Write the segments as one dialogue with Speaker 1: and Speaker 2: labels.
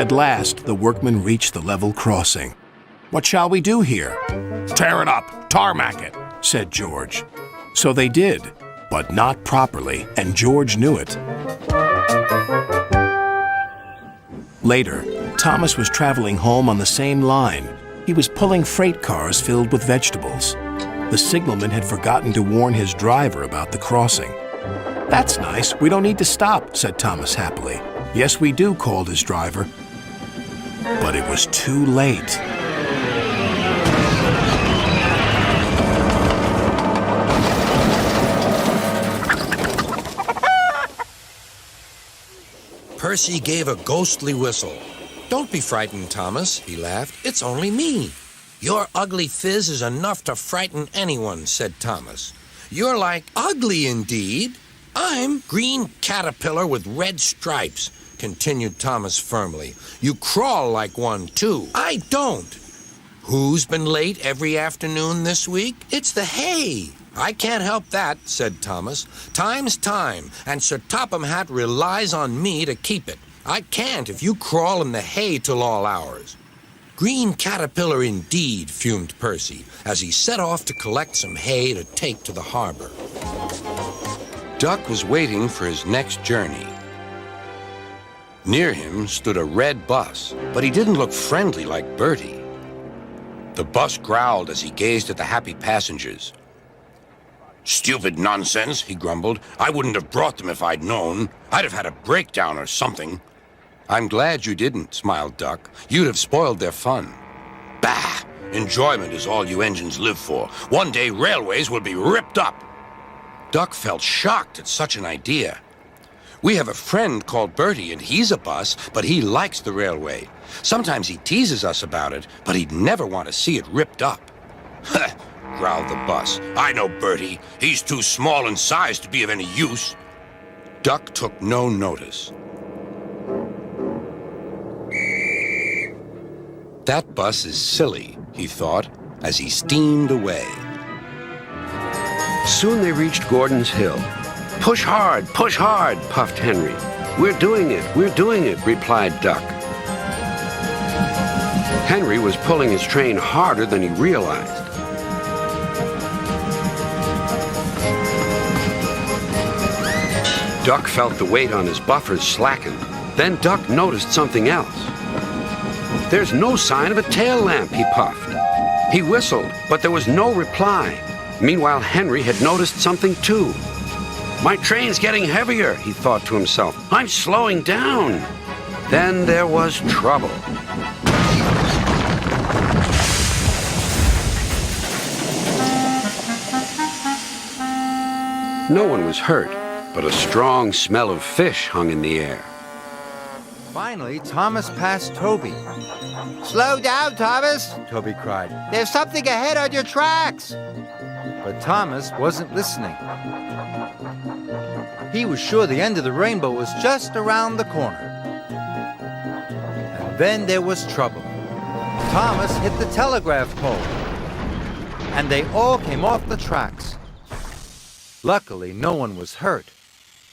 Speaker 1: At last, the workmen reached the level crossing. "What shall we do here?" "Tear it up, tarmac it," said George. So they did, but not properly, and George knew it. Later, Thomas was traveling home on the same line. He was pulling freight cars filled with vegetables. The signalman had forgotten to warn his driver about the crossing. "That's nice, we don't need to stop," said Thomas happily. "Yes, we do," called his driver. But it was too late.
Speaker 2: Percy gave a ghostly whistle. "Don't be frightened, Thomas," he laughed. "It's only me." "Your ugly phiz is enough to frighten anyone," said Thomas. "You're like ugly indeed." "I'm Green Caterpillar with red stripes," continued Thomas firmly. "You crawl like one, too. I don't." "Who's been late every afternoon this week? It's the hay." "I can't help that," said Thomas. "Time's time, and Sir Topham Hatt relies on me to keep it. I can't if you crawl in the hay till all hours." "Green Caterpillar indeed," fumed Percy, as he set off to collect some hay to take to the harbor. Duck was waiting for his next journey. Near him stood a red bus, but he didn't look friendly like Bertie. The bus growled as he gazed at the happy passengers. "Stupid nonsense," he grumbled. "I wouldn't have brought them if I'd known. I'd have had a breakdown or something." "I'm glad you didn't," smiled Duck. "You'd have spoiled their fun." "Bah! Enjoyment is all you engines live for. One day railways will be ripped up." Duck felt shocked at such an idea. "We have a friend called Bertie, and he's a bus, but he likes the railway. Sometimes he teases us about it, but he'd never want to see it ripped up." "Huh!" growled the bus. "I know Bertie. He's too small in size to be of any use." Duck took no notice. "That bus is silly," he thought, as he steamed away.
Speaker 3: Soon they reached Gordon's Hill. Push hard, puffed Henry. We're doing it, replied Duck. Henry was pulling his train harder than he realized. Duck felt the weight on his buffers slacken. Then Duck noticed something else. "There's no sign of a tail lamp," he puffed. He whistled, but there was no reply. Meanwhile, Henry had noticed something too. "My train's getting heavier," he thought to himself. "I'm slowing down." Then there was trouble. No one was hurt, but a strong smell of fish hung in the air.
Speaker 4: Finally, Thomas passed Toby. "Slow down, Thomas," Toby cried. "There's something ahead on your tracks." But Thomas wasn't listening. He was sure the end of the rainbow was just around the corner. And then there was trouble. Thomas hit the telegraph pole, and they all came off the tracks. Luckily, no one was hurt.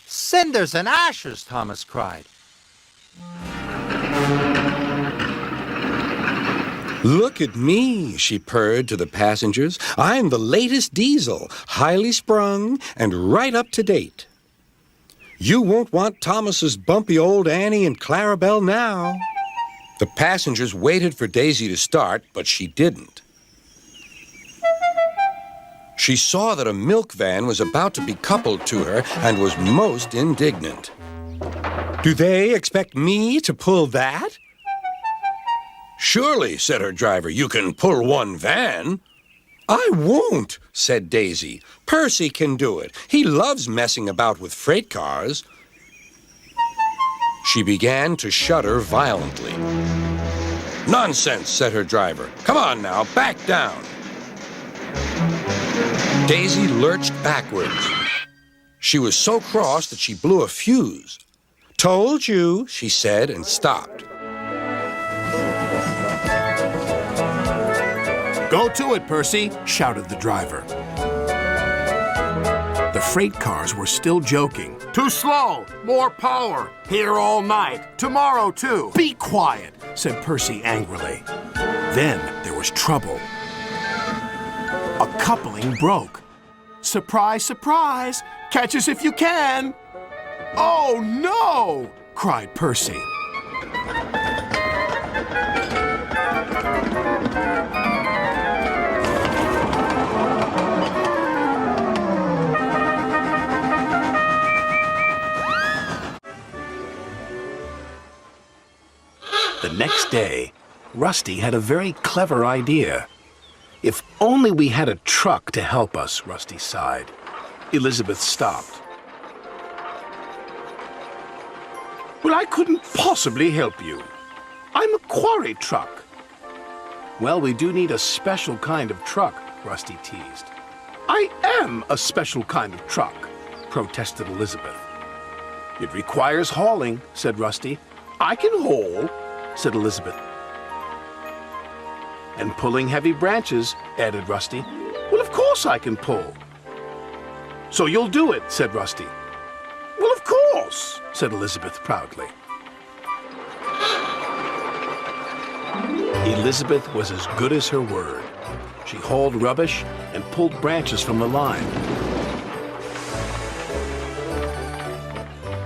Speaker 4: "Cinders and ashes!" Thomas cried.
Speaker 2: "Look at me," she purred to the passengers. "I'm the latest diesel, highly sprung and right up to date. You won't want Thomas's bumpy old Annie and Clarabelle now." The passengers waited for Daisy to start, but she didn't. She saw that a milk van was about to be coupled to her and was most indignant. "Do they expect me to pull that?" "Surely," said her driver, "you can pull one van." "I won't," said Daisy. "Percy can do it. He loves messing about with freight cars." She began to shudder violently. "Nonsense," said her driver. "Come on now, back down." Daisy lurched backwards. She was so cross that she blew a fuse. "Told you," she said, and stopped.
Speaker 1: "Go to it, Percy," shouted the driver. The The freight cars were still joking.
Speaker 5: Too slow. More power. Here all night. Tomorrow, too.
Speaker 1: "Be quiet," said Percy angrily. Then there was trouble. A coupling broke. "Surprise, surprise! Catch us if you can!" "Oh, no!" cried Percy. The next day, Rusty had a very clever idea. "If only we had a truck to help us," Rusty sighed. Elizabeth stopped. "Well, I couldn't possibly help you. I'm a quarry truck." "Well, we do need a special kind of truck," Rusty teased. "I am a special kind of truck," protested Elizabeth. "It requires hauling," said Rusty. "I can haul," said Elizabeth. "And pulling heavy branches," added Rusty. "Well, of course I can pull." "So you'll do it," said Rusty. "Well, of course," said Elizabeth proudly. Elizabeth was as good as her word. She hauled rubbish and pulled branches from the line.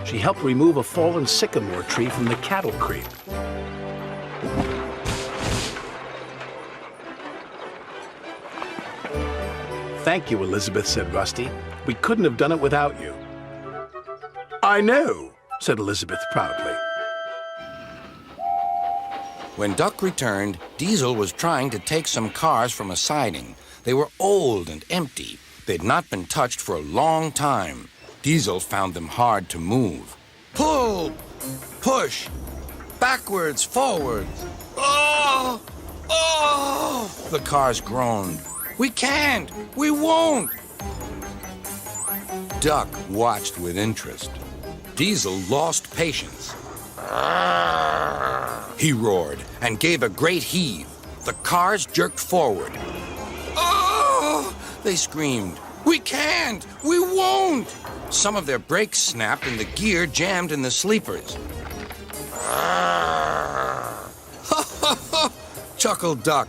Speaker 1: She helped remove a fallen sycamore tree from the cattle creep. "Thank you, Elizabeth," said Rusty. "We couldn't have done it without you." "I know," said Elizabeth proudly.
Speaker 2: When Duck returned, Diesel was trying to take some cars from a siding. They were old and empty. They'd not been touched for a long time. Diesel found them hard to move. Pull! Push! Backwards, forwards! Oh! Oh! The cars groaned. "We can't! We won't!" Duck watched with interest. Diesel lost patience. He roared and gave a great heave. The cars jerked forward. "Oh!" they screamed. "We can't! We won't!" Some of their brakes snapped and the gear jammed in the sleepers. Chuckled Duck.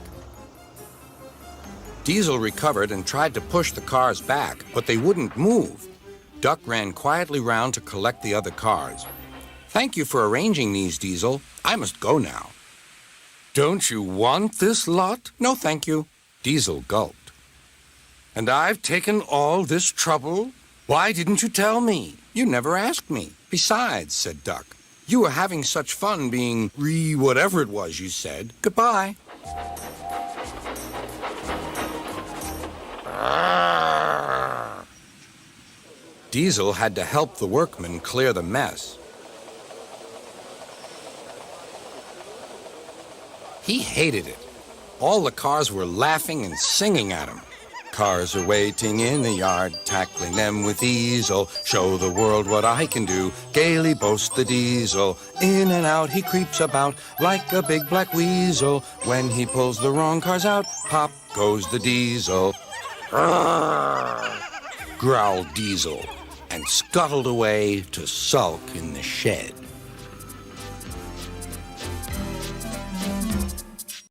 Speaker 2: Diesel recovered and tried to push the cars back, but they wouldn't move. Duck ran quietly round to collect the other cars. "Thank you for arranging these, Diesel. I must go now." "Don't you want this lot?" "No, thank you." Diesel gulped. "And I've taken all this trouble? Why didn't you tell me? You never asked me." "Besides," said Duck, "you were having such fun being whatever it was you said. Goodbye." Diesel had to help the workmen clear the mess. He hated it. All the cars were laughing and singing at him. "Cars are waiting in the yard, tackling them with easel. Show the world what I can do," gaily boasts the Diesel. In and out he creeps about like a big black weasel. When he pulls the wrong cars out, pop goes the Diesel. Growled Diesel and scuttled away to sulk in the shed.